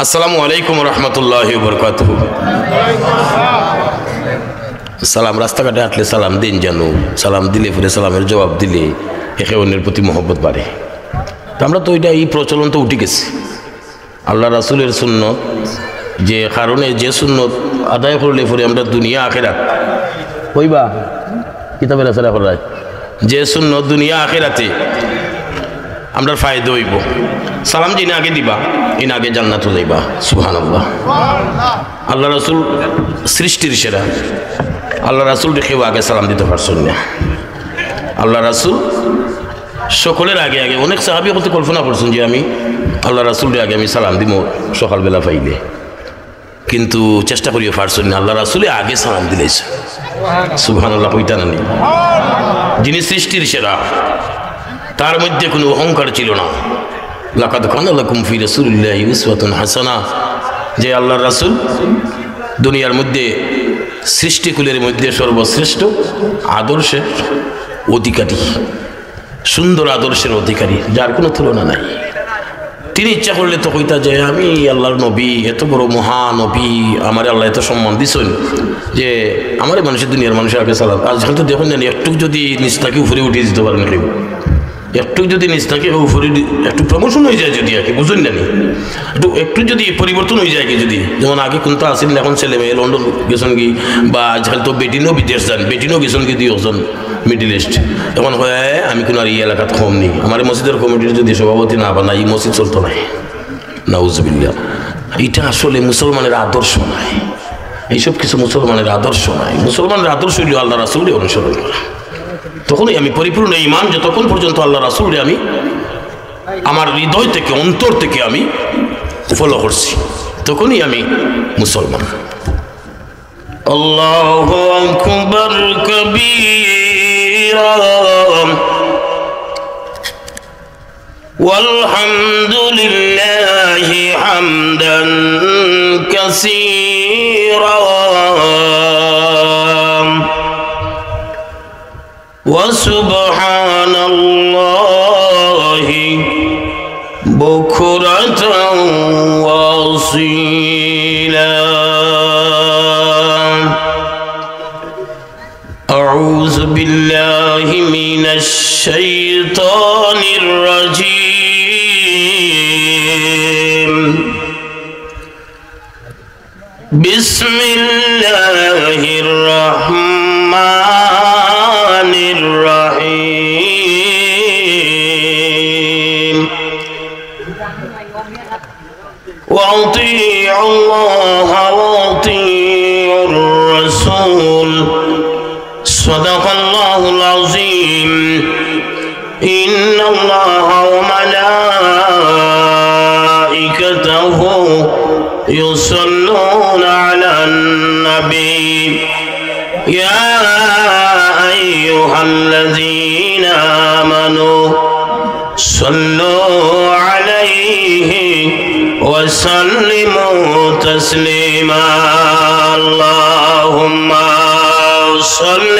আসসালামু আলাইকুম রহমতুল্লাহি ওয়া বারাকাতুহু। সালাম রাস্তাঘাটে হাঁটলে সালাম দিন, জানো সালাম দিলে ফিরে সালামের জবাব দিলে একে অন্যের প্রতি মহব্বত বাড়ে। আমরা তো এটা এই প্রচলন তো উঠে গেছি। আল্লাহ রাসূলের সুন্নত যে কারণে যে সুন্নত আদায় করলে পরে আমরা দুনিয়া আখিরাত হইবা কিতাবের আসারা করায় যে সুন্নত দুনিয়া আখিরাতে আমরা ফায়দা হইব। সালাম যিনি আগে দিবা ইন আগে জান্নাত যাইবা। সুবহানাল্লাহ। আল্লাহ রাসূল সৃষ্টির সেরা, আল্লাহ রাসূল কেউ আগে সালাম দিতে পারছেন না। আল্লাহ রাসূল সকলের আগে আগে অনেক সাহাবী হতে কল্পনা করছেন যে আমি আল্লাহ রাসূলের আগে আমি সালাম দিব সকালবেলা পাইলে, কিন্তু চেষ্টা করিও পারছেন না। আল্লাহ রাসূলে আগে সালাম দিলেছে। সুবহানাল্লাহ। কইতা না যিনি সৃষ্টির সেরা, তার মধ্যে কোনো অহংকার ছিল না। লাকাদ কানা লাকুম ফি রাসূলিল্লাহি উসওয়াতুন হাসানাহ, যে আল্লাহর রাসূল দুনিয়ার মধ্যে সৃষ্টিকুলের মধ্যে সর্বশ্রেষ্ঠ আদর্শের অধিকারী, সুন্দর আদর্শের অধিকারী, যার কোনো তুলনা নাই। তিনি ইচ্ছা করলে তো কইতা যে আমি আল্লাহর নবী, এত বড় মহানবী, আমার আল্লাহ এত সম্মান দিছেন যে আমার মানুষের দুনিয়ার মানুষের আগে সালাম। আজকাল তো দেখুন জানি একটু যদি নিচ থেকে উপরে উঠিয়ে দিতে পারেন কেউ, একটু যদি নিচ থেকে উপরে একটু প্রমোশন হয়ে যায় যদি আর কি, বুঝুন জানি একটু যদি পরিবর্তন হয়ে যায় কি, যদি যেমন আগে কোনটা আসেন এখন ছেলে মেয়ে লন্ডন গেছেন কি, বা আজকাল তো বেটিনও বিদেশ যান, বেটিনও গেছেন কি দুইজন মিডিল ইস্ট, এখন হয় আমি কোনো আর এই এলাকাত কম নেই, আমার মসজিদের কমিটির যদি সভাপতি না বানাই এই মসজিদ চলতো নাই। নাউজুবিল্লাহ। এটা আসলে মুসলমানের আদর্শ নাই, এইসব কিছু মুসলমানের আদর্শ নাই। মুসলমানের আদর্শ হইল আল্লাহ রাসূলের অনুসরণ করা। তখনই আমি পরিপূর্ণ ঈমান, যতক্ষণ পর্যন্ত আল্লাহ রাসূলকে আমি আমার হৃদয় থেকে অন্তর থেকে আমি ফলো করছি, তখনই আমি মুসলমান। আল্লাহু আকবার কবীরা ওয়ালহামদুলিল্লাহি হামদান কাসীরা وسبحان الله بكرة وأصيلا أعوذ بالله من الشيطان الرجيم بسم الله الرحمن الرحيم وأطيعوا الله وأطيعوا الرسول صدق الله العظيم إن الله وملائكته يصلون على النبي يا أيها الذين آمنوا صلوا عليه وسلموا تسليما اللهم صل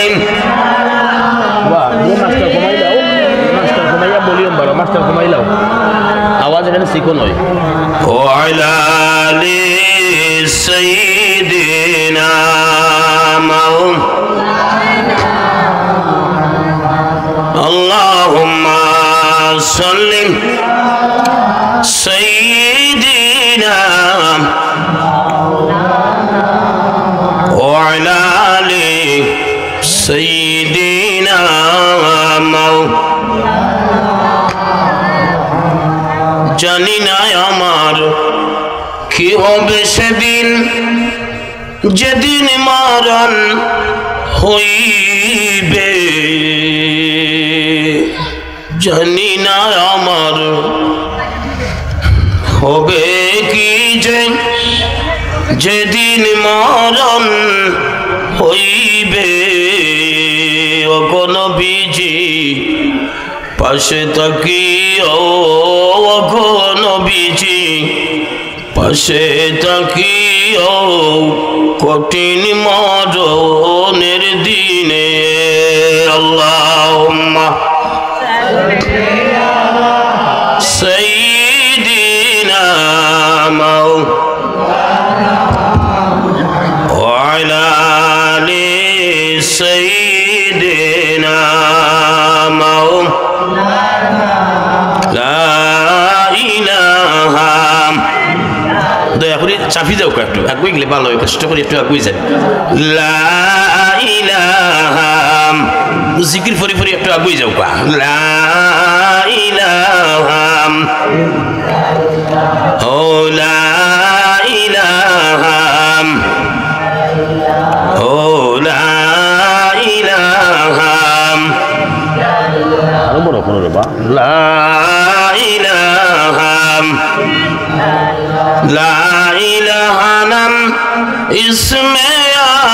وعلى آل سيدنا اللهم صل سيدنا وعلى آل سيدنا জানি না আমার কি হবে সেদিন, যেদিন মারণ হইবে, জানি না আমার হবে কি যে যেদিন মারণ হইবে। ও কোন বিজি পাশে তাকিও, ও কোন বিজি পাশে তাকিও, কঠিন মরণের দিনে। আল্লাহুম্মা সাইয়্যিদিনা وعلى آل سيدنا لا إله দয়া করে চাপি যাও একটু আগুই গেলে ভালো হয় কষ্ট করে একটু আগুই যায় লা ইলাহা জিকির ফরি ফরি একটু আগুই যাও কা লা ইলাহা ও লা ইলাহা ও লা ইলাহা আরো বড় করে বা লা ইলাহা লা ইলাহা নাম ইসমে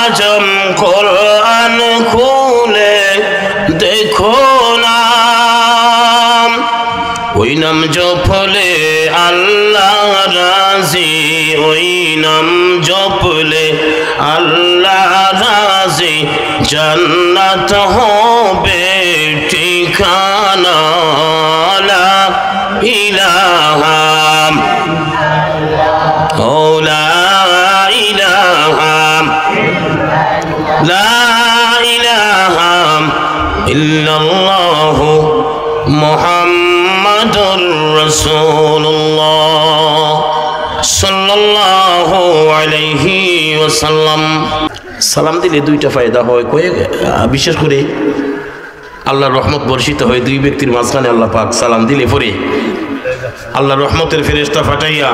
আজম কোরআন খুলে দেখো নাম ওই নাম জপলে আল্লাহ রাজি ওই নাম জপলে আল্লাহ রাজি জান্নাত হবে ঠিকানা লা ইলাহা ও লা ইলাহা লা ইলাহা ইল্লাল্লাহু মুহাম্মাদুর রাসূলুল্লাহ সাল্লাল্লাহু আলাইহি ওয়াসাল্লাম। সালাম দিলে দুইটা ফায়দা হয়, বিশেষ করে আল্লাহর রহমত বর্ষিত হয় দুই ব্যক্তির মাঝখানে। আল্লাহ পাক সালাম দিলে পরে আল্লাহর রহমতের ফেরেশতা ফাটাইয়া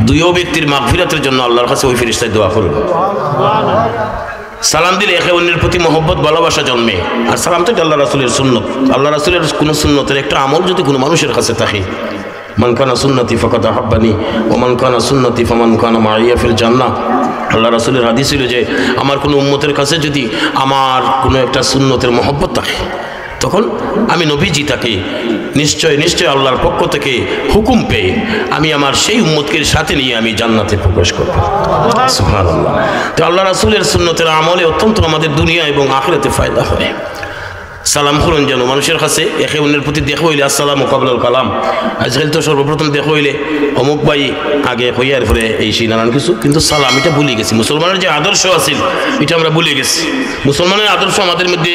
দুইও ব্যক্তির মাগফিরাতের জন্য আল্লাহর কাছে ওই ফেরেশতায় দোয়া করুন। সালাম দিলে একে অন্যের প্রতি মহব্বত ভালোবাসা জন্মে। আর সালাম তো আল্লাহ রাসূলের সুন্নত। আল্লাহ রাসূলের কোনো সুন্নতের একটা আমল যদি কোনো মানুষের কাছে থাকে, মান কানা সুন্নতি ফাকাদ আহাব্বানি ওয়া মান কানা সুন্নতি ফামান কানা মাইয়া ফিল জান্নাহ। আল্লাহ রাসূলের হাদিস ছিল যে আমার কোনো উম্মতের কাছে যদি আমার কোনো একটা সুন্নতের মহব্বত থাকে, তখন আমি নবীজি তাকে নিশ্চয় নিশ্চয় আল্লাহর পক্ষ থেকে হুকুম পেয়ে আমি আমার সেই উম্মতকে সাথে নিয়ে আমি জান্নাতে প্রবেশ করব। সুবহানাল্লাহ। তো আল্লাহ রাসূলের সুন্নতের আমলে অত্যন্ত আমাদের দুনিয়া এবং আখিরাতে ফায়দা হয়। সালাম করুন যেন মানুষের কাছে একে অন্যের প্রতি দেখা হইলে আসসালামু কাবলাল কালাম। আজকাল তো সর্বপ্রথম দেখা হইলে অমুক ভাই আগে হইয়ার পরে এই সেই নানান কিছু, কিন্তু সালাম এটা ভুলে গেছি। মুসলমানের যে আদর্শ আছিল এটা আমরা ভুলে গেছি। মুসলমানের আদর্শ আমাদের মধ্যে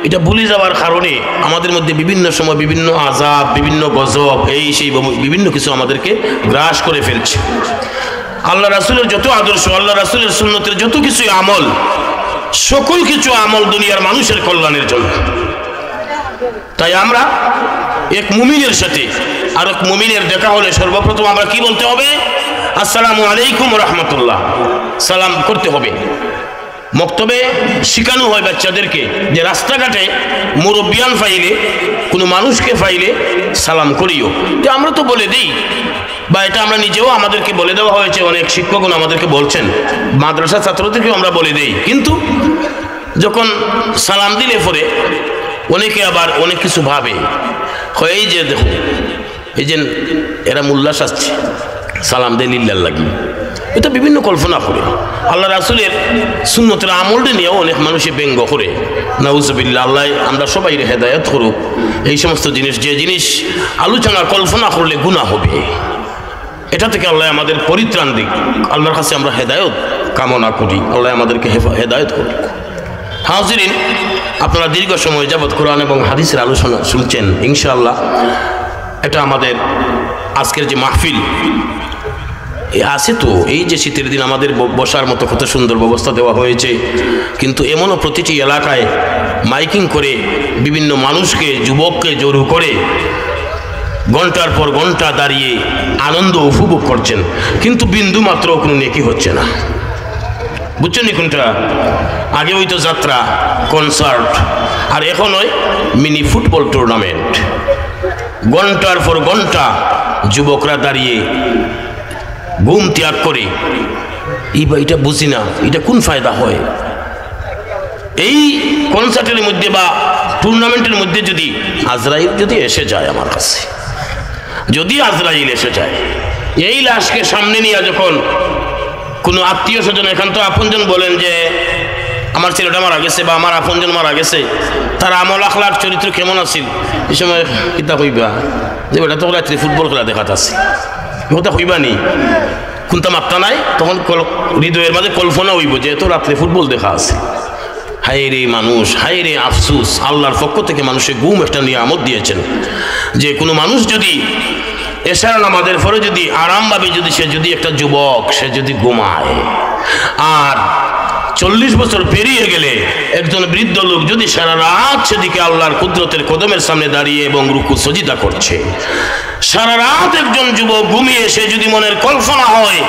এটা ভুলে যাওয়ার কারণে আমাদের মধ্যে বিভিন্ন সময় বিভিন্ন আযাব, বিভিন্ন গজব, এই সেই বিভিন্ন কিছু আমাদেরকে গ্রাস করে ফেলছে। আল্লাহ রাসূলের যত আদর্শ, আল্লাহ রাসূলের সুন্নতের যত কিছু আমল, সকল কিছু আমল দুনিয়ার মানুষের কল্যাণের জন্য। তাই আমরা এক মুমিনের সাথে আর এক মুমিনের দেখা হলে সর্বপ্রথম আমরা কি বলতে হবে? আসসালামু আলাইকুম ওয়া রাহমাতুল্লাহ, সালাম করতে হবে। মক্তবে শিখানো হয় বাচ্চাদেরকে যে রাস্তাঘাটে মুরব্বিয়ান ফাইলে, কোনো মানুষকে ফাইলে সালাম করিও। তো আমরা তো বলে দিই, বা এটা আমরা নিজেও আমাদেরকে বলে দেওয়া হয়েছে, অনেক শিক্ষকগণ আমাদেরকে বলছেন, মাদ্রাসা ছাত্রদেরকেও আমরা বলে দিই। কিন্তু যখন সালাম দিলে পরে অনেকে আবার অনেক কিছু ভাবে, এই যে দেখো এই যে এরা মোল্লাস আসছে সালাম দেয় লিল্লার লাগি, এটা বিভিন্ন কল্পনা করে। আল্লাহ রাসূলের সুন্নতের আমলটা নিয়েও অনেক মানুষে ব্যঙ্গ করে। নাউজুবিল্লাহ, আল্লাহ আমরা সবাই হেদায়েত করুক। এই সমস্ত জিনিস, যে জিনিস আলোচনা কল্পনা করলে গুনাহ হবে, এটা থেকে আল্লাহ আমাদের পরিত্রাণ দিক। আল্লাহর কাছে আমরা হেদায়েত কামনা করি, আল্লাহ আমাদেরকে হেদায়েত করুক। হাজিরিন, আপনারা দীর্ঘ সময় যাবৎ কোরআন এবং হাদিসের আলোচনা শুনছেন। ইনশাআল্লাহ এটা আমাদের আজকের যে মাহফিল আছে, তো এই যে শীতের দিন আমাদের বসার মতো কত সুন্দর ব্যবস্থা দেওয়া হয়েছে, কিন্তু এমনও প্রতিটি এলাকায় মাইকিং করে বিভিন্ন মানুষকে, যুবককে জড়ো করে ঘন্টার পর ঘন্টা দাঁড়িয়ে আনন্দ উপভোগ করছেন, কিন্তু বিন্দু মাত্র কোনো নেকি হচ্ছে না। বুঝছেন কোনটা? আগে হইতো যাত্রা, কনসার্ট, আর এখন হয় মিনি ফুটবল টুর্নামেন্ট। ঘন্টার পর ঘন্টা যুবকরা দাঁড়িয়ে ঘুম ত্যাগ করে, এটা বুঝি না এটা কোন ফায়দা হয়। এই কনসার্টের মধ্যে বা টুর্নামেন্টের মধ্যে যদি আজরাইল যদি এসে যায় আমার কাছে, যদি আজরাইল এসে যায়, এই লাশকে সামনে নিয়ে যখন কোনো আত্মীয় স্বজন, এখান তো আপনজন বলেন যে আমার ছেলেটা মারা গেছে বা আমার আপনজন মারা গেছে, তার আমল আখলাক চরিত্র কেমন আছিল, এই সময় কিতা কইবা যে ওটা তো রাত্রি ফুটবল খেলা দেখাতে আছে, ওটা কইবা নি? কোনটা মাত্রা নাই, তখন হৃদয়ের মাঝে কল্পনা হইব যে এত রাত্রে ফুটবল দেখা আছে। হায় রে মানুষ, হায় রে আফসুস, আল্লাহর পক্ষ থেকে মানুষের ঘুম একটা নিয়ামত দিয়েছেন যে কোনো মানুষ যদি এশার নামাজের পরে যদি আরামভাবে যদি সে যদি একটা যুবক সে যদি ঘুমায়, আর 40 বছর পেরিয়ে গেলে একজন বৃদ্ধ লোক যদি সারা রাত সেদিকে আল্লাহর কুদরতের কদমের সামনে দাঁড়িয়ে এবং রুকু সজিদা করছে, সারা রাত একজন যুবক ঘুমিয়ে সে যদি মনের কল্পনা হয়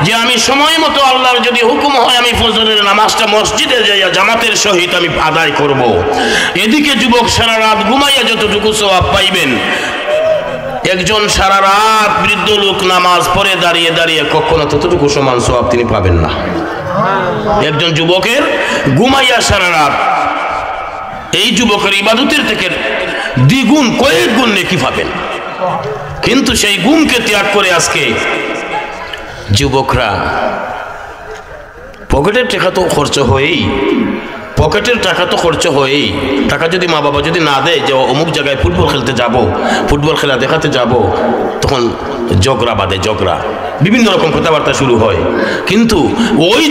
যে আমি সময় মতো আল্লাহর যদি হুকুম হয় আমি ফজরের নামাজটা মসজিদে যাইয়া জামাতের সহিত আমি আদায় করব, এদিকে যুবক সারা রাত ঘুমাইয়া যতটুকু সওয়াব পাইবেন, একজন সারা রাত বৃদ্ধ লোক নামাজ পড়ে দাঁড়িয়ে দাঁড়িয়ে কখনো ততটুকু সমান সওয়াব তিনি পাবেন না। একজন যুবকের ঘুমাইয়া সারা রাত এই যুবকের ইবাদতের থেকে দ্বিগুণ কয়েক গুণ নেকি পাবেন, কিন্তু সেই ঘুমকে ত্যাগ করে আজকে যুবকরা পকেটের টাকা তো খরচ হয়েই, পকেটের টাকা তো খরচ হয়েই, টাকা যদি মা বাবা যদি না দেয় যে অমুক জায়গায় ফুটবল খেলতে যাব, ফুটবল খেলা দেখাতে যাব, তখন ঝগড়া বাঁধে, ঝগড়া বিভিন্ন রকম কথাবার্তা শুরু হয়। কিন্তু ওই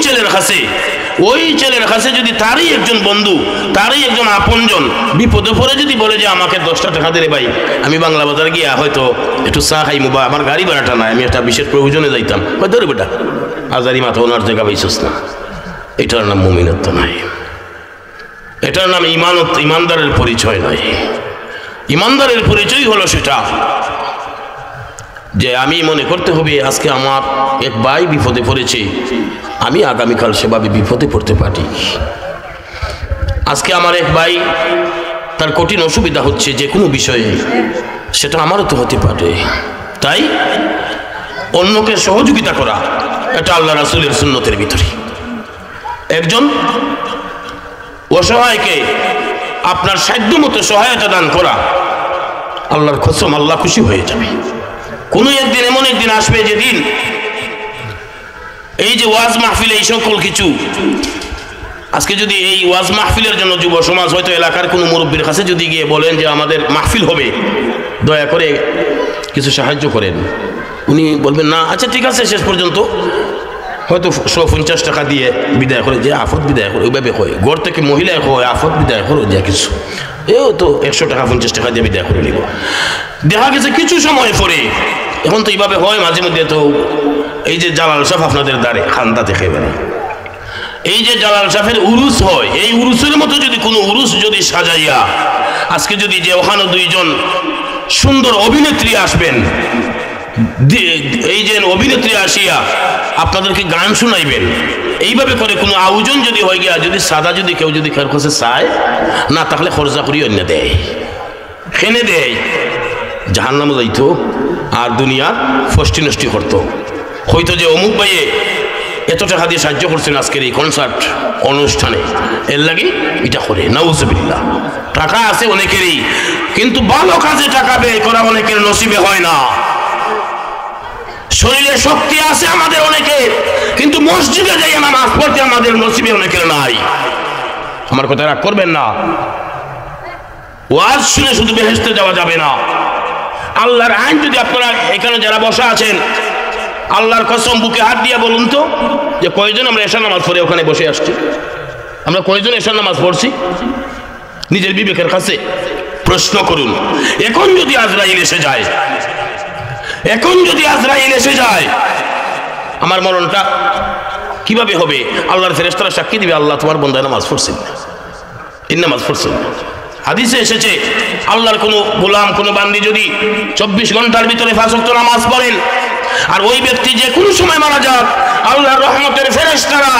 ছেলের কাছে যদি তারই একজন বন্ধু, তারই একজন আপনজন বিপদে পড়ে যদি বলে যে আমাকে 10টা টাকা দিলে ভাই আমি বাংলা বাজার গিয়া হয়তো একটু চা খাইমু, বা আমার গাড়ি ভাড়াটা নাই, আমি একটা বিশেষ প্রয়োজনে যাইতাম, হয়তো রে বেটা আজারি মাথা ওনার জায়গা পাইছস না, এটার নাম মুমিনত্ব নাই, এটার নাম ইমানদারের পরিচয় নয়। ইমানদারের পরিচয় হলো সেটা যে আমি মনে করতে হবে আজকে আমার এক ভাই বিপদে পড়েছে, আমি আগামীকাল সেভাবে বিপদে পড়তে পারি। আজকে আমার এক ভাই তার কঠিন অসুবিধা হচ্ছে যে কোনো বিষয়ে, সেটা আমারও তো হতে পারে। তাই অন্যকে সহযোগিতা করা এটা আল্লাহ রাসূলের সুন্নতের ভিতরে। একজন অসহায়কে আপনার সাধ্য মতো সহায়তা দান করা, আল্লাহর কসম আল্লাহ খুশি হয়ে যাবে। কোনো একদিন এমন একদিন আসবে যেদিন এই যে ওয়াজ মাহফিল এই সকল কিছু, আজকে যদি এই ওয়াজ মাহফিলের জন্য যুব সমাজ হয়তো এলাকার কোনো মুরব্বীর কাছে যদি গিয়ে বলেন যে আমাদের মাহফিল হবে, দয়া করে কিছু সাহায্য করেন, উনি বলবেন না আচ্ছা ঠিক আছে, শেষ পর্যন্ত হয়তো 150 টাকা দিয়ে বিদায় করে, যে আফত বিদায় করে ওইভাবে হয়, ঘর থেকে মহিলায় হয় আফত বিদায় করো যা কিছু, এও তো 100 টাকা 50 টাকা দিয়ে বিদায় করে নিব। দেখা গেছে কিছু সময় পরে, এখন তো এইভাবে হয় মাঝে মধ্যে, তো এই যে জালাল সাহেব আপনাদের দ্বারে খান্দা দেখে বেড়ায়, এই যে জালাল সাহেবের উরুস হয়, এই উরুসের মতো যদি কোনো উরুস যদি সাজাইয়া আজকে যদি যে ওখানে 2 জন সুন্দর অভিনেত্রী আসবেন, এই যে অভিনেত্রী আসিয়া আপনাদেরকে গান শুনাইবেন, এইভাবে করে কোনো আয়োজন যদি হয়ে গিয়া যদি সাদা যদি কেউ যদি কারোর কাছে চায় না, তাহলে খরচা করি অন্য দেয়, খেনে দেয়, জাহান্নামে যাইতো আর দুনিয়ার ফষ্টি নষ্টি করতো। হয়তো যে অমুক ভাইয়ে এত টাকা দিয়ে সাহায্য করছেন আজকের এই কনসার্ট অনুষ্ঠানে, এর লাগে এটা করে, নাউজুবিল্লাহ। টাকা আছে অনেকেরই, কিন্তু ভালো কাজে টাকা ব্যয় করা অনেকের নসিবে হয় না। শরীরে শক্তি আছে আমাদের অনেকের, কিন্তু মসজিদে যাই নামাজ পড়তে আমাদের নসিবে অনেকের নাই। আমার কথা রাগ করবেন না, ওয়াজ শুনে শুধু বেহেশতে যাওয়া যাবে না। আল্লাহর আইন যদি আপনারা এখানে যারা বসা আছেন, আল্লাহর কসম বুকে হাত দিয়ে বলুন তো যে কয়জন আমরা এশার নামাজ পড়ে ওখানে বসে আসছি? আমরা কয়জন এশার নামাজ পড়ছি? নিজের বিবেকের কাছে প্রশ্ন করুন। এখন যদি আজরাইল এসে যায়, এখন যদি আজরাইল এসে যায়, আমার মরণটা কিভাবে হবে? আল্লাহর ফেরেশতারা সাক্ষী দিবে, আল্লাহ তোমার বান্দা নামাজ পড়ছেন, এই নামাজ পড়ছেন। হাদিসে এসেছে আল্লাহর কোনো গোলাম কোনো বান্দি যদি 24 ঘন্টার ভিতরে 5 ওয়াক্ত নামাজ পড়েন, আর ওই ব্যক্তি যে কোনো সময় মারা যাক, আল্লাহর রহমতের ফেরেশতারা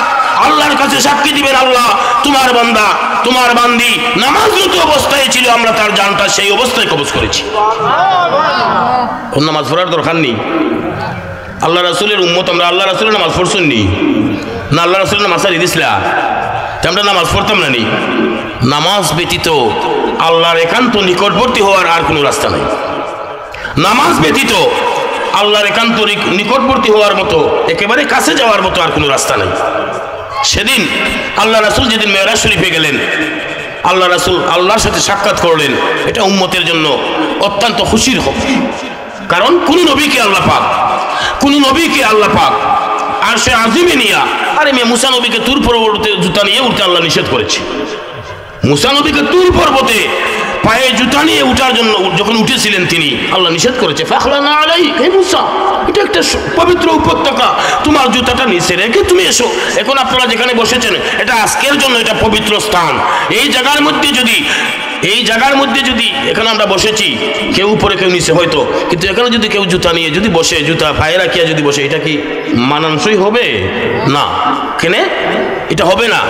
আল্লাহর কাছে সাক্ষী দিবেন, আল্লাহ তোমার বান্দা তোমার বান্দি নামাজরত অবস্থায় ছিল, আমরা তার জানটা সেই অবস্থায় কবজ করেছি। কোন নামাজ পড়ার দরকার নেই। আল্লাহ রাসূলের উম্মত আমরা, আল্লাহ রাসূলের নামাজ পড়ছেন নি না? আল্লাহ রাসূলের নামাজ ছাড়িয়ে দিছিলা, আমরা নামাজ পড়তাম না নি? নামাজ ব্যতীত আল্লাহর একান্ত নিকটবর্তী হওয়ার আর কোনো রাস্তা নেই। নামাজ ব্যতীত আল্লাহর একান্ত নিকটবর্তী হওয়ার মতো, একেবারে কাছে যাওয়ার মতো আর কোনো রাস্তা নেই। সেদিন আল্লাহ রাসূল যেদিন মেরাজ শরীফে গেলেন, আল্লাহ রাসূল আল্লাহর সাথে সাক্ষাৎ করলেন, এটা উম্মতের জন্য অত্যন্ত খুশির খবর। কারণ কোন নবীকে আল্লাহ পাক কোন নবীকে আল্লাহ পাক আরশে আজিমে নিয়া, আরে মেয়ে মুসা নবীকে তুর পর্বতে জুতা নিয়ে উঠতে আল্লাহ নিষেধ করেছে। মুসা নবীকে তুর পর্বতে পায়ে জুতা নিয়ে উঠার জন্য যখন উঠেছিলেন তিনি, আল্লাহ নিষেধ করেছে, ফাখলানা আলাইক, হে মুসা, এটা একটা পবিত্র উপত্যকা, তোমার জুতাটা নিচে রেখে তুমি এসো। এখন আপনারা যেখানে বসেছেন এটা আজকের জন্য এটা পবিত্র স্থান। এই জায়গার মধ্যে যদি এখানে আমরা বসেছি, কেউ উপরে কেউ নিচে হয়তো, কিন্তু এখানে যদি কেউ জুতা নিয়ে যদি বসে, জুতা পায়ে রাখিয়া যদি বসে, এটা কি মানানসই হবে? না। কেনে এটা হবে না,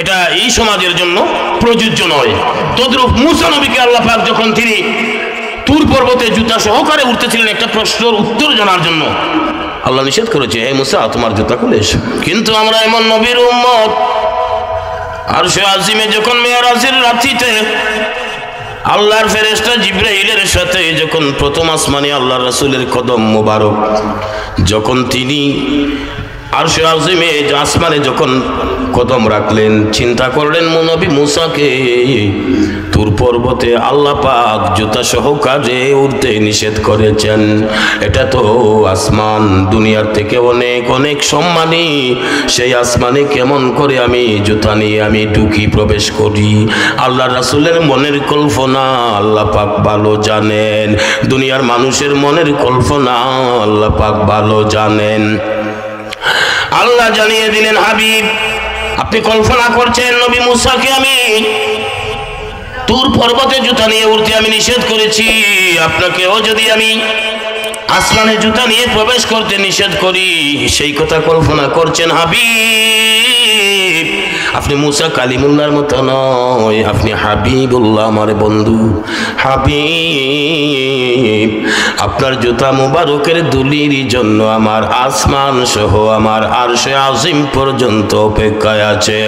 এটা এই সমাজের জন্য প্রযোজ্য নয়। তদ্রূপ মুসা নবীকে আল্লাহ পাক যখন তিনি তুর পর্বতে জুতা সহকারে উঠতেছিলেন একটা প্রশ্নের উত্তর জানার জন্য, আল্লাহ নিষেধ করেছে, হে মুসা তোমার জুতা খুলে এসো। কিন্তু আমরা এমন নবীর উম্মত, আরশে আজিমে যখন মেরাজের রাত্রিতে আল্লাহর ফেরেশতা জিবরাইলের সাথে যখন প্রথম আসমানে আল্লাহর রাসূলের কদম মোবারক যখন তিনি আরশে আজিমে আসমানে যখন কদম রাখলেন, চিন্তা করলেন নবী মুসাকে তুর পর্বতে আল্লাহ পাক জুতা সহকারে উঠতে নিষেধ করেছেন। এটা তো আসমান, দুনিয়ার থেকে অনেক অনেক সম্মানী, সেই আসমানে কেমন করে আমি জুতা নিয়ে আমি ঢুকি, প্রবেশ করি? আল্লাহ রাসূলের মনের কল্পনা আল্লাহ পাক ভালো জানেন, দুনিয়ার মানুষের মনের কল্পনা আল্লাহ পাক ভালো জানেন। আল্লাহ জানিয়ে দিলেন, হাবিব আপনি কল্পনা করছেন নবী মুসাকে আমি তুর পর্বতে জুতা নিয়ে উঠতে আমি নিষেধ করেছি, আপনাকেও যদি আমি আসমানে জুতা নিয়ে প্রবেশ করতে নিষেধ করি, সেই কথা কল্পনা করছেন হাবিব। আপনি মুসা কালিমুল্লাহর মতো নয়, আপনি হাবিবুল্লাহ, আমার বন্ধু হাবিব। আপনার জুতা মুবারকের দুলির জন্য আমার আসমান সহ আমার আরশে আজিম পর্যন্ত অপেক্ষায় আছে।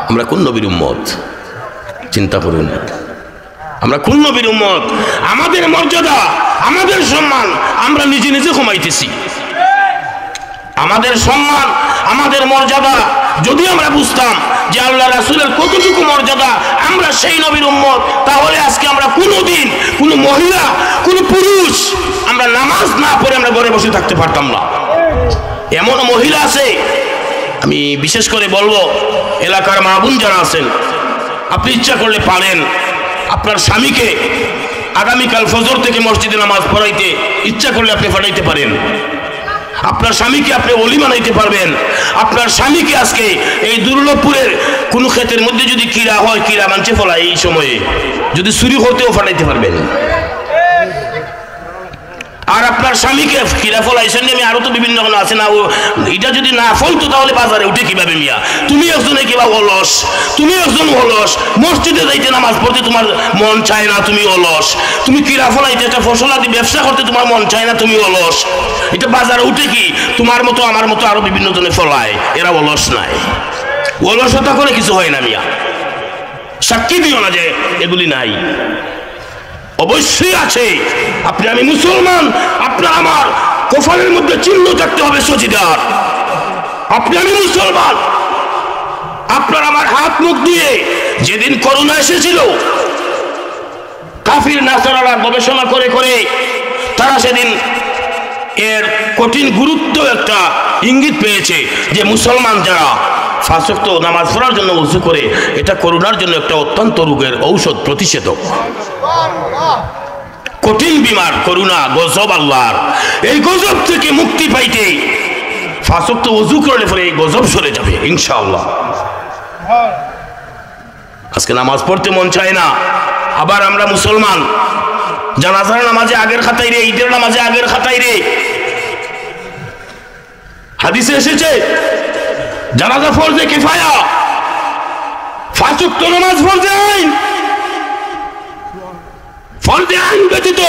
আমরা কোন নবীর উম্মত চিন্তা করুন, আমরা কোন নবীর উম্মত? আমাদের মর্যাদা, আমাদের সম্মান আমরা নিজে নিজে কমাইতেছি। আমাদের সম্মান, আমাদের মর্যাদা যদি আমরা বুঝতাম যে আল্লাহ রাসূলের কতটুকু মর্যাদা, আমরা সেই নবীর উম্মত, তাহলে আজকে আমরা কোনোদিন কোনো মহিলা, কোনো পুরুষ আমরা নামাজ না পড়ে আমরা ঘরে বসে থাকতে পারতাম না। এমন মহিলা আছে, আমি বিশেষ করে বলবো এলাকার মা বোন যারা আছেন, আপনি ইচ্ছা করলে পারেন আপনার স্বামীকে আগামীকাল ফজর থেকে মসজিদে নামাজ পড়াইতে ইচ্ছা করলে আপনি পাঠাইতে পারেন। আপনার স্বামীকে আপনি ওলি বানাইতে পারবেন। আপনার স্বামীকে আজকে এই দুর্লভপুরের কোনো ক্ষেতের মধ্যে যদি কিরা হয়, কিরা মানছে ফলায়, এই সময়ে যদি চুরি হতেও পাঠাইতে পারবেন। আর আপনার স্বামীকে কিরা ফলাইছেন, আমি আরো তো বিভিন্ন আছে না, এটা যদি না ফলতো তাহলে বাজারে উঠে কিভাবে মিয়া? তুমি একজনে কিবা অলস, তুমি একজন অলস, মসজিদে যাইতে নামাজ পড়তে তোমার মন চায় না, তুমি অলস। তুমি কিরা ফলাইতে একটা ফসলাদি ব্যবসা করতে তোমার মন চায় না, তুমি অলস। এটা বাজারে উঠে কি তোমার মতো আমার মতো আরো বিভিন্ন জনে ফলায়, এরা অলস নাই। অলসতা করে কিছু হয় না মিয়া, সাক্ষী দিও না যে এগুলি নাই, অবশ্যই আছে। আপনি আমি মুসলমান, আপনার আমার কপালের মধ্যে চিহ্ন থাকতে হবে সজিদার। আপনি আমি মুসলমান, আপনার আমার হাত মুখ দিয়ে যেদিন করোনা এসেছিল, কাফির নাসারারা গবেষণা করে করে তারা সেদিন এর কঠিন গুরুত্ব একটা ইঙ্গিত পেয়েছে যে মুসলমান যারা 5 ওয়াক্ত নামাজ পড়ার জন্য উযু করে, এটা করোনার জন্য একটা অত্যন্ত রোগের ঔষধ, প্রতিষেধক। কঠিন বিমার করোনা, গজব আল্লাহর, এই গজব থেকে মুক্তি পাইতে 5 ওয়াক্ত উযু করলে পরে এই গজব সরে যাবে ইনশাআল্লাহ। আজকে নামাজ পড়তে মন চায় না, আবার আমরা মুসলমান জানাজার নামাজে আগের খাতায় রে, ঈদের নামাজে আগের খাতায় রে। হাদিসে এসেছে জানাজা ফরজে কিফায়া, 5 ওয়াক্ত নামাজ ফরজে আইন, ফরজে আইন ব্যতীত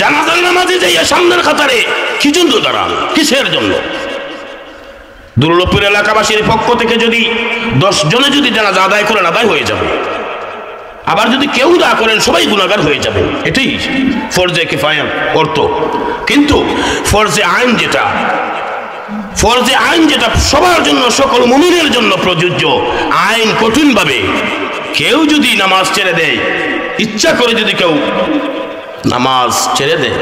জানাজার নামাজে যাইয়া সামনের খাতারে কি জন্য দাঁড়ান, কিসের জন্য? দুর্লভপুর এলাকাবাসীর পক্ষ থেকে যদি 10 জনে যদি জানাজা আদায় করেন, আদায় হয়ে যাবে। আবার যদি কেউ না করেন সবাই গুনাহগার হয়ে যাবে, এটাই ফরজে কিফায়ার অর্থ। কিন্তু ফরজে আইন যেটা, ফরজে আইন যেটা সবার জন্য, সকল মুমিনের জন্য প্রযোজ্য আইন, কঠিনভাবে কেউ যদি নামাজ ছেড়ে দেয়, ইচ্ছা করে যদি কেউ নামাজ ছেড়ে দেয়,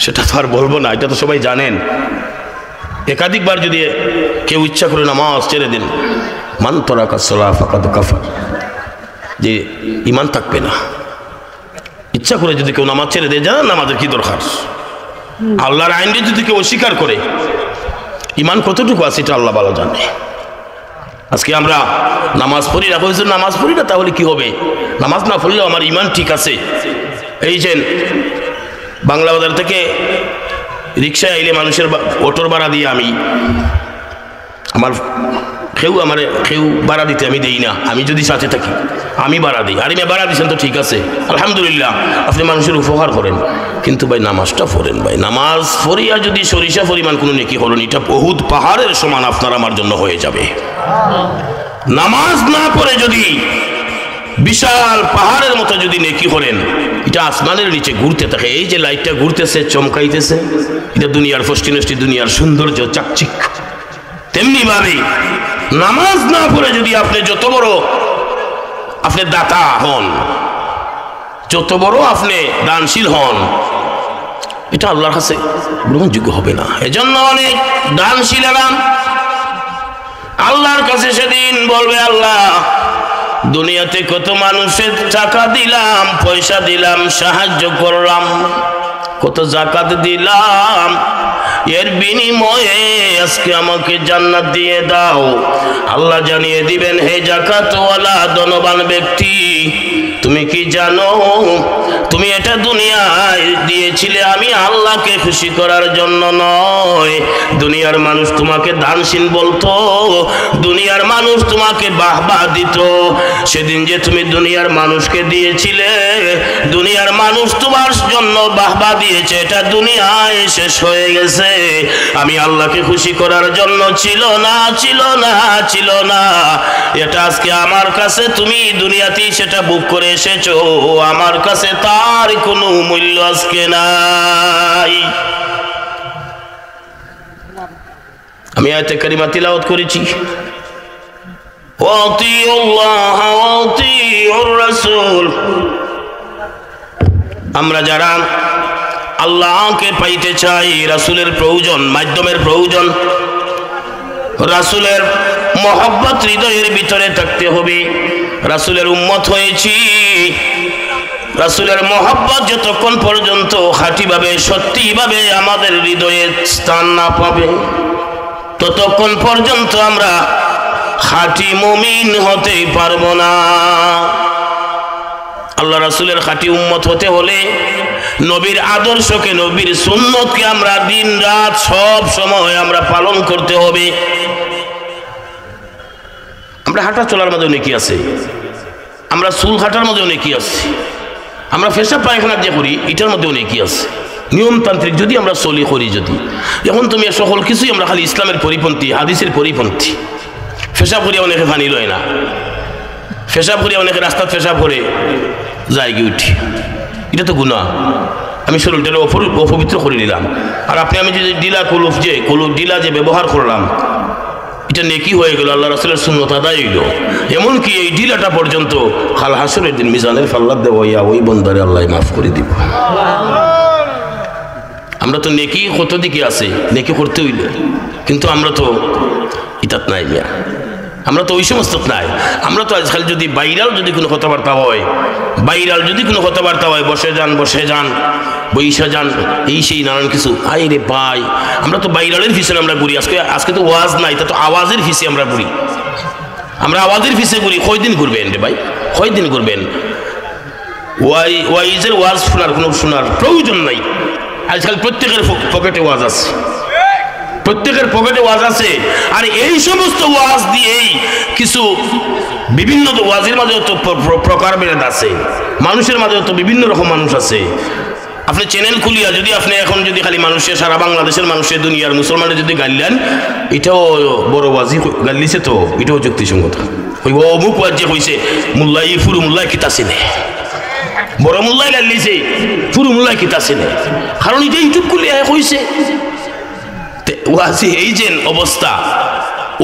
সেটা তো আর বলবো না, এটা তো সবাই জানেন। একাধিকবার যদি কেউ ইচ্ছা করে নামাজ ছেড়ে দেন, মান তারাকা সালাহ ফাকাদ কাফার, যে ঈমান থাকবে না। ইচ্ছা করে যদি কেউ নামাজ ছেড়ে দেয়, জানেন নামাজের কি দরকার? আল্লাহর আইনকে যদি কেউ অস্বীকার করে, ঈমান কতটুকু আছে এটা আল্লাহ ভালো জানে। আজকে আমরা নামাজ পড়ি না, নামাজ পড়ি না তাহলে কি হবে? নামাজ না পড়লেও আমার ঈমান ঠিক আছে। এই যে বাংলা বাজার থেকে রিক্সায় আইলে মানুষের অটোর ভাড়া দিয়ে আমার কেউ ভাড়া দিতে আমি দেই না। আমি যদি সাথে থাকি আমি ভাড়া দিই, আর ভাড়া দিচ্ছেন তো ঠিক আছে, আলহামদুলিল্লাহ, আপনি মানুষের উপকার করেন। কিন্তু ভাই নামাজটা পড়েন ভাই। নামাজ পড়িয়া যদি সরিষা পরিমাণ কোনো নেকি হলেন, এটা বহুত পাহাড়ের সমান আপনার আমার জন্য হয়ে যাবে। নামাজ না পড়ে যদি বিশাল পাহাড়ের মতো যদি নেকি করেন, এটা আসমানের নিচে ঘুরতে থাকে। এই যে লাইটটা ঘুরতেছে, চমকাইতেছে, এটা দুনিয়ার ফষ্টি নষ্টি, দুনিয়ার সৌন্দর্য, চাকচিক্য। তেমনি ভাবে নামাজ না পড়ে যদি আপনি যত বড় আপনি দাতা হন, যত বড় আপনি দানশীল হন, এটা আল্লাহর কাছে গ্রহণযোগ্য হবে না। এজন্য অনেক দানশীলেরা আল্লাহর কাছে সেদিন বলবে, আল্লাহ দুনিয়াতে কত মানুষের টাকা দিলাম, পয়সা দিলাম, সাহায্য করলাম, কত যাকাত দিলাম, এর বিনিময়ে আজকে আমাকে জান্নাত দিয়ে দাও। আল্লাহ জানিয়ে দিবেন, হে যাকাতওয়ালা ধনবান ব্যক্তি, তুমি কি জানো তুমি এটা দুনিয়ায় দিয়েছিলে আমি আল্লাহকে খুশি করার জন্য নয়। দুনিয়ার মানুষ তোমাকে দানশীল বলতো, দুনিয়ার মানুষ তোমাকে বাহবা দিত। সেদিন যে তুমি দুনিয়ার মানুষকে দিয়েছিলে, দুনিয়ার মানুষ তোমার জন্য বাহবা দিয়েছে, এটা দুনিয়ায় শেষ হয়ে গেছে। আমি আল্লাহকে খুশি করার জন্য ছিল না, ছিল না, ছিল না। এটা আজকে আমার কাছে তুমি দুনিয়াতেই সেটা বুক করে এসেছো, আমার কাছে তার কোনো মূল্য আজকে নাই। আমি আয়াতে কারিমা তিলাওয়াত করেছি, ওয়াতিউল্লাহ ওয়াতিউর রাসূল। আমরা যারা আল্লাহকে পাইতে চাই, রাসূলের প্রয়োজন, মাধ্যমের প্রয়োজন। রাসূলের মহব্বত হৃদয়ের ভিতরে থাকতে হবে। রাসূলের উম্মত হয়েছি, রাসূলের মহব্বত যতক্ষণ পর্যন্ত খাঁটিভাবে সত্যিভাবে আমাদের হৃদয়ে স্থান না পাবে, ততক্ষণ পর্যন্ত আমরা খাঁটি মুমিন হতে পারবো না। আল্লাহ রাসূলের খাঁটি উম্মত হতে হলে নবীর আদর্শকে, নবীর সুন্নতকে আমরা দিন রাত সব সময় আমরা পালন করতে হবে। আমরা হাঁটা চলার মধ্যে নেকি আছে, আমরা চুল হাঁটার মধ্যে নেকি আছে, আমরা পেশাব পায়খানা যে করি এটার মধ্যেও নেকি আছে। নিয়মতান্ত্রিক যদি আমরা চলি করি, যদি এখন তুমি সকল কিছুই আমরা খালি ইসলামের পরিপন্থী, হাদিসের পরিপন্থী। পেশাব করিয়া অনেকে পানি লয় না, পেশাব করিয়া অনেকে রাস্তার পেশাব করে যায় গিয়ে উঠি, এটা তো গুনাহ। আমি শরীরটা অপবিত্র করে নিলাম। আর আমি যদি ডিলা যে ব্যবহার করলাম, এটা নেকি হয়ে গেল, আল্লাহ রাসূলের সুন্নাত আদায় হইল। এমনকি এই ডিলাটা পর্যন্ত কাল হাসরের দিন মিজানের ফাল্লাত দেওয়া ওই বন্দারে আল্লাহ মাফ করে দিব। আমরা তো নেকি কত দিকে আছে, নেকি করতে হইল, কিন্তু আমরা তো ইতাত নাই, আমরা তো ওই সমস্ত নাই। আমরা তো আজকাল যদি বাইরাল যদি কোনো কথাবার্তা হয়, বসে যান বৈশা যান, এই সেই নানান কিছু, আই রে ভাই, আমরা তো বাইরালের পিছনে আমরা ঘুরি। আজকে তো ওয়াজ নাই, তা তো আওয়াজের পিছে আমরা ঘুরি, আমরা আওয়াজের পিছে ঘুরি। কয়দিন ঘুরবেন রে ভাই, কয়দিন ঘুরবেন? ওয়াইজের ওয়াজ শোনার প্রয়োজন নাই। আজকাল প্রত্যেকের পকেটে ওয়াজ আছে, প্রত্যেকের পকেটে ওয়াজ আছে। আর এই সমস্ত ওয়াজ দিয়েই কিছু বিভিন্ন ওয়াজের মাঝে তো প্রকারভেদ আছে, মানুষের মাঝে তো বিভিন্ন রকম মানুষ আছে। আপনি চ্যানেল খুলিয়া যদি আপনি এখন যদি খালি মানুষের, সারা বাংলাদেশের মানুষের, দুনিয়ার মুসলমানের যদি গাইলেন, এটাও বড় ওয়াজি গাইলিছে, তো এটাও যুক্তিসঙ্গত। ওই অমুক ওয়াজ যে হয়েছে, মোল্লাই ফুরু মোল্লাই কিতাসিনে, বড় মোল্লাই গাইলিছে, ফুরু মোল্লাই কিতাসিনে, কারণ এটা ইউটিউব খুলিয়া হয়েছে। ওয়াজি এই যে অবস্থা,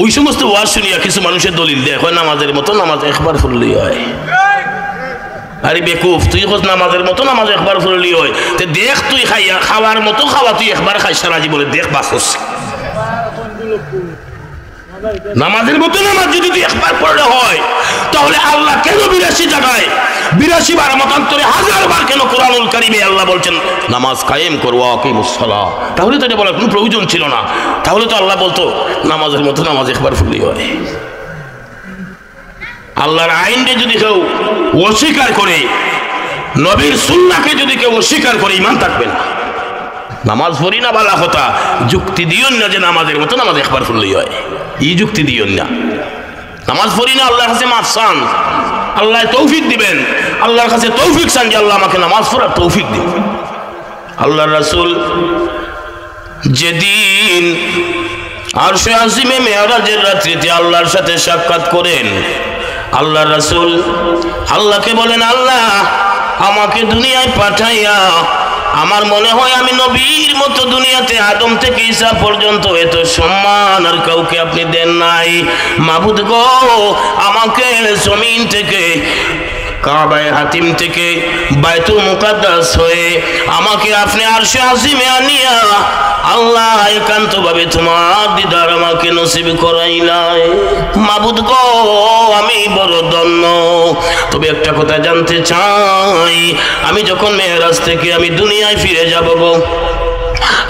ওই সমস্ত ওয়াজ শুনিয়া কিছু মানুষের দলিল দেয়, হয় নামাজের মতো, নামাজ একবার পড়লেই হয়। আরে বেকুফ, তুই খোঁজ নামাজের মতো নামাজ একবার পড়লি হয়, তে দেখ তুই খাইয়া খাওয়ার মতো খাওয়া তুই একবার খাই সারা জীবনে দেখ বাসস। নামাজের মতো নামাজ যদি তুই একবার পড়লে হয়, তাহলে আল্লাহ কেন 82 জায়গায় 82 বার মতান্তরে 1000 বার কেন কোরআনুল কারীমে আল্লাহ বলছেন নামাজ কায়েম করো আকিমুস সালাহ? তাহলে তো এটা বলার কোনো প্রয়োজন ছিল না। তাহলে তো আল্লাহ বলতো নামাজের মতো নামাজ একবার পড়লেই হয়। আল্লাহর আইনকে যদি কেউ অস্বীকার করে, নবীর সুন্নাহকে যদি কেউ অস্বীকার করে, ঈমান থাকবে না। নামাজ পড়ি না বালা কথা, যুক্তি দিও না যে নামাজের মতো নামাজ একবার পড়লেই হয়, এই যুক্তি দিও না। নামাজ পড়ি না, আল্লাহর কাছে মাফ চান, আল্লাহ তৌফিক দিবেন, আল্লাহর কাছে তৌফিক চান যে আল্লাহ আমাকে নামাজ পড়ার তৌফিক দিন। আল্লাহর রাসূল যেদিন আরশে আজিমে মেরাজের রাত্রিতে আল্লাহর সাথে সাক্ষাৎ করেন, আল্লাহর রাসূল আল্লাহকে বলেন, আল্লাহ আমাকে দুনিয়ায় পাঠাইয়া আমার মনে হয় আমি নবীর মতো দুনিয়াতে আদম থেকে ঈসা পর্যন্ত এত সম্মান আর কাউকে আপনি দেন নাই। মাবুদ গো, আমাকে জমিন থেকে কাবায়ে হাতিম থেকে বাইতুল মুকাদ্দাস হয়ে আমাকে আপনি আরশে আজিমে আনিয়া আল্লাহ একান্তভাবে তোমার দিদার আমাকে নসিব করাইলাই। মাবুদ গো, আমি বড় ধন্য। তবে একটা কথা জানতে চাই, আমি যখন মেরাজ থেকে আমি দুনিয়ায় ফিরে যাব গো,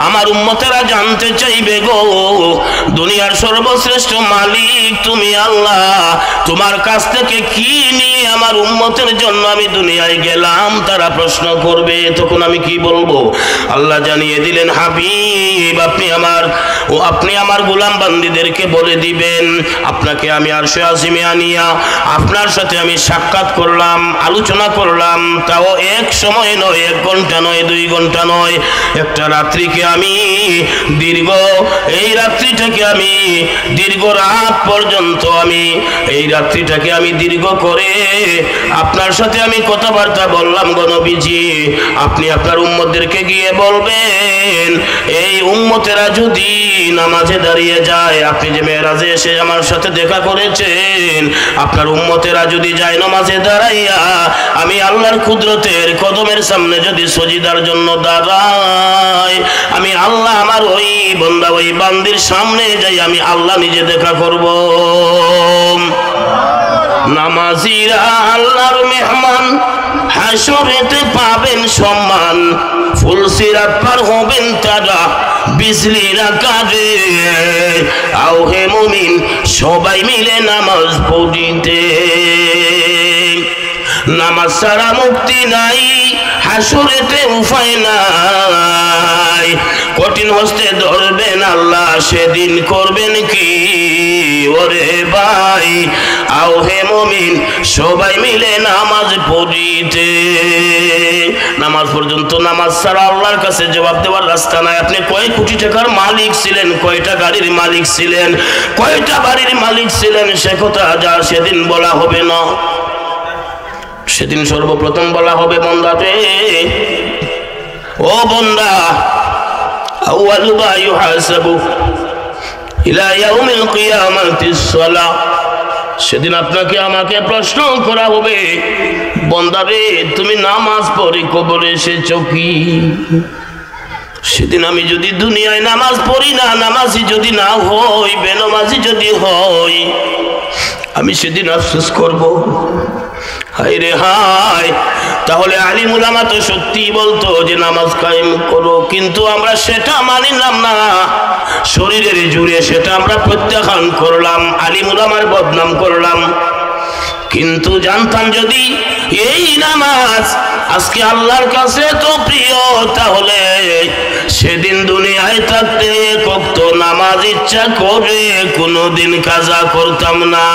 আমার উম্মতেরা জানতে চাইবে গো, দুনিয়ার সর্বশ্রেষ্ঠ মালিক তুমি আল্লাহ, তোমার কাছ থেকে কি নিয়ে আমার উম্মতের জন্য আমি দুনিয়ায় গেলাম, তারা প্রশ্ন করবে। তখন আমি কি বলবো? আল্লাহ জানিয়ে দিলেন, হাবিব আপনি আমার গোলাম বান্দীদেরকে বলে দিবেন, আপনাকে আমি আরশে আজিমে আনিয়া আপনার সাথে আমি সাক্ষাৎ করলাম, আলোচনা করলাম, তাও এক সময় নয়, 1 ঘন্টা নয়, 2 ঘন্টা নয়, একটা রাত্রিকে আমি দীর্ঘ এই রাত্রিটাকে আমি দীর্ঘ রাত পর্যন্ত আমি এই রাত্রিটাকে আমি দীর্ঘ করে আপনার সাথে আমি কথাবার্তা বললাম গো নবীজি। আপনি আপনার উম্মতদেরকে গিয়ে বলবেন, এই উম্মতেরা যদি নামাজে দাঁড়িয়ে যায়, আপনি যে মেরাজে এসে আমার সাথে দেখা করেছেন, আপনার উম্মতেরা যদি যায় নামাজে দাঁড়াইয়া আমি আল্লাহর কুদরতের কদমের সামনে যদি সজিদার জন্য দাঁড়ায়, আমি আল্লাহ আমার ওই বান্দা ওই বান্দির সামনে যাই আমি আল্লাহ নিজে দেখা করব। নামাজিরা আল্লাহর মেহমান, হাসরেতে পাবেন সম্মান, ফুলসিরাত পার হবেন তারা বিজলির আকারে। আও হে মুমিন, সবাই মিলে নামাজ পড়িতে, নামাজ ছাড়া মুক্তি নাই, হাসরেতে উপায় নাই, কঠিন হস্তে ধরবেন আল্লাহ, সেদিন করবেন কি ওরে ভাই। আও হে মুমিন, সবাই মিলে নামাজ পড়িতে। নামাজ পর্যন্ত, নামাজ ছাড়া আল্লাহর কাছে জবাব দেওয়ার রাস্তা নাই। আপনি কয় কোটি টাকার মালিক ছিলেন, কয়টা গাড়ির মালিক ছিলেন, কয়টা বাড়ির মালিক ছিলেন, সে কথা যা সেদিন বলা হবে না। সেদিন সর্বপ্রথম বলা হবে, বান্দাতে ও বান্দা, আউয়ালু মা ইউহাসাবু ইলা ইয়াউমিল কিয়ামাতিস সালাহ। সেদিন আপনাকে আমাকে প্রশ্ন করা হবে, বান্দা রে তুমি নামাজ পড়ে কবরে এসেছো কি? সেদিন আমি যদি দুনিয়ায় নামাজ পড়ি না, নামাজি যদি না হই, বেনামাজি যদি হই, আমি সেদিন আফসোস করব। হায় রে হায়, তাহলে আলিম উলামা তো সত্যি বলতো যে নামাজ কায়েম করো, কিন্তু আমরা সেটা মানিলাম না, শরীরের জুড়ে সেটা আমরা প্রত্যাখ্যান করলাম, আলিম উলামার বদনাম করলাম। কিন্তু জানতাম যদি এই নামাজ আজকে আল্লাহর কাছে তো প্রিয়, তাহলে সেদিন দুনিয়ায় থাকতে কত নামাজ ইচ্ছা করে কোনোদিন কাজা করতাম না।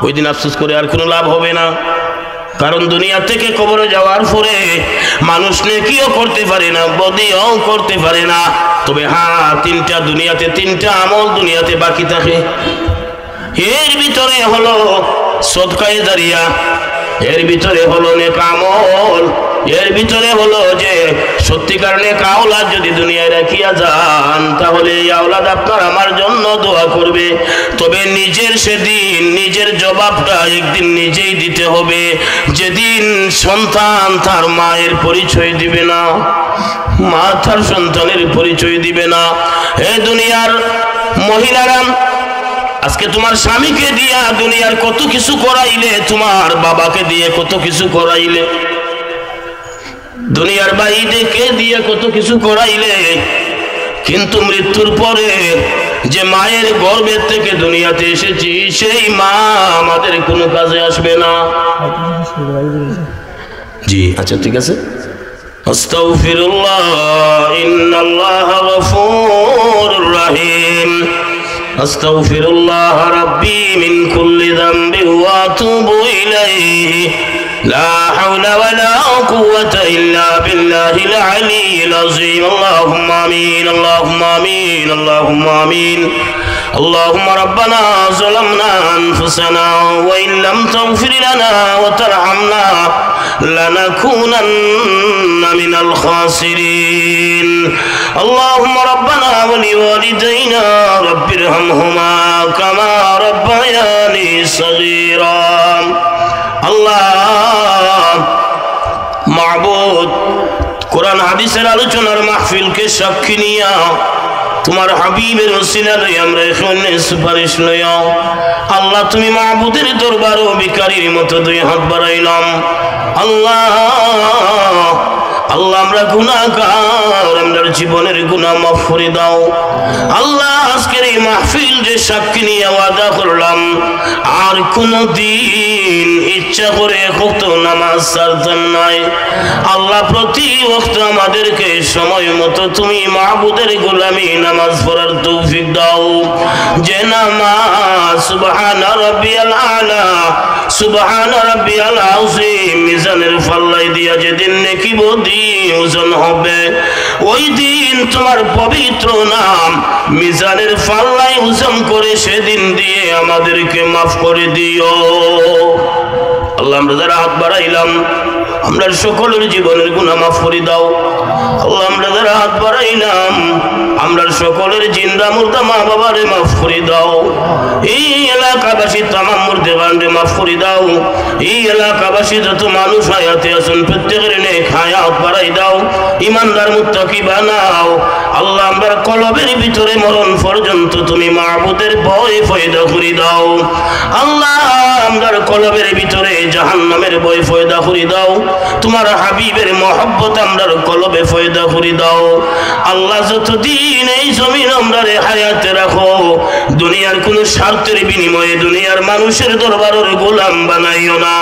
ওই দিন আফসোস করে আর কোনো লাভ হবে না, কারণ দুনিয়া থেকে কবরে যাওয়ার পরে মানুষ নেকিও করতে পারে না, বদিও করতে পারে না। তবে হ্যাঁ, দুনিয়াতে তিনটা আমল দুনিয়াতে বাকি থাকে। এর ভিতরে হলো সদকায়ে জারিয়া, এর ভিতরে হলো নেক আমল, এর ভিতরে হলো যে সত্যিকার নেক আওলাদ যদি দুনিয়ায় রাখিয়া যান তাহলে এই আওলাদ আপনার আমার জন্য দোয়া করবে। তবে নিজের সেদিন নিজের জবাবটা একদিন নিজেই দিতে হবে, যেদিন সন্তান তার মায়ের পরিচয় দিবে না, মা তার সন্তানের পরিচয় দিবে না। এই দুনিয়ার মহিলারা আজকে তোমার স্বামীকে দিয়া দুনিয়ার কত কিছু করাইলে, তোমার বাবাকে দিয়ে কত কিছু করাইলে, দুনিয়ার ভাইদেরকে দিয়ে কত কিছু করাইলে, কিন্তু মৃত্যুর পরে যে মায়ের গর্ভের থেকে দুনিয়াতে এসেছি সেই মা আমাদের কোনো কাজে আসবে না। জি আচ্ছা ঠিক আছে। আস্তাগফিরুল্লাহ ইন্নাল্লাহা গফুরুর রহিম। আস্তাগফিরুল্লাহ রাব্বি মিন কুল্লি যামবিন ওয়া আতুবু ইলাইহি লা হাওলা ওয়ালা কুওয়াতা ইল্লা বিল্লাহিল আলিয়্যিল আযীম। আল্লাহুম্মা আমিন, আল্লাহুম্মা আমিন, আল্লাহুম্মা আমিন। اللهم ربنا ظلمنا أنفسنا وإن لم تغفر لنا وترحمنا لنكونن من الخاسرين. اللهم ربنا ولوالدينا رب ارحمهما كما ربياني صغيرا. الله معبود কোরআন হাদিসের আলোচনার মাহফিলকে সাক্ষী নিয়া তোমার হাবিবের ওসিলা লই আমরা এখানে সুপারিশ লইয়া আল্লাহ তুমি মাহবুদের দরবার ও ভিখারির মতো দুই হাত বাড়াইলাম। আল্লাহ আল্লাহ আমরা গুনাহগার, আমাদের জীবনের গুনাহ মাফ করে দাও। আল্লাহ আজকের এই মাহফিল যে সাক্ষী নিয়ে ওয়াদা করলাম আর কোনদিন ইচ্ছা করে কত নামাজ ছাড়তাম নাই। আল্লাহ প্রতি ওয়াক্ত আমাদেরকে সময় মতো তুমি মাহবুদের গোলামি নামাজ পড়ার তৌফিক দাও। যে নামাজ সুবহানা রাব্বিয়াল আলা সুবহানা রাব্বিয়াল আযীম মিজানের পাল্লায় দিয়া যেদিন নেকি বদি ওজন হবে, ওই দিন তোমার পবিত্র নাম মিজানের পাল্লায় ওজন করে সেদিন দিয়ে আমাদেরকে মাফ করে দিও। আল্লাহ আমরা যারা হাত বাড়াইলাম আমরা সকলের জীবনের গুনাহ মাফ করে দাও। আল্লাহ আমরা যারা হাত বাড়াইলাম আমরা সকলের জিন্দা মুর্দা মা বাবারে মাফ করে দাও। এই এলাকাবাসী তামাম মুর্দেগানরে মাফ করে দাও। এই এলাকাবাসী যত মানুষ হায়াতে আছেন প্রত্যেকের নেক হায়াত বাড়াই দাও, ইমানদার মুত্তাকি বানাও। আল্লাহ আমরা কলবের ভিতরে মরণ পর্যন্ত তুমি মাহবুদের ভয় পয়দা করে দাও। আল্লাহ আমরা কলবের ভিতরে জাহান্নামের ভয় পয়দা করে দাও। তোমার হাবিবের মহব্বত আমরা কলবে পয়দা করে দাও। আল্লাহ যতদিন এই জমিন আমরা হায়াতে রাখো, দুনিয়ার কোন স্বার্থের বিনিময়ে দুনিয়ার মানুষের দরবারের গোলাম বানাইও না।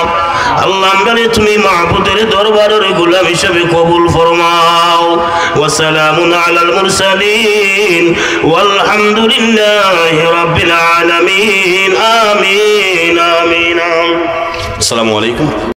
আল্লাহ আমরা তুমি মাহবুদের দরবারের গোলাম হিসেবে কবুল ফরমাও। ওয়া সালামুন আলাল মুরসালিন ওয়ালহামদুলিল্লাহি রাব্বিল আলামিন। আমিন আমিন। আসসালামু আলাইকুম।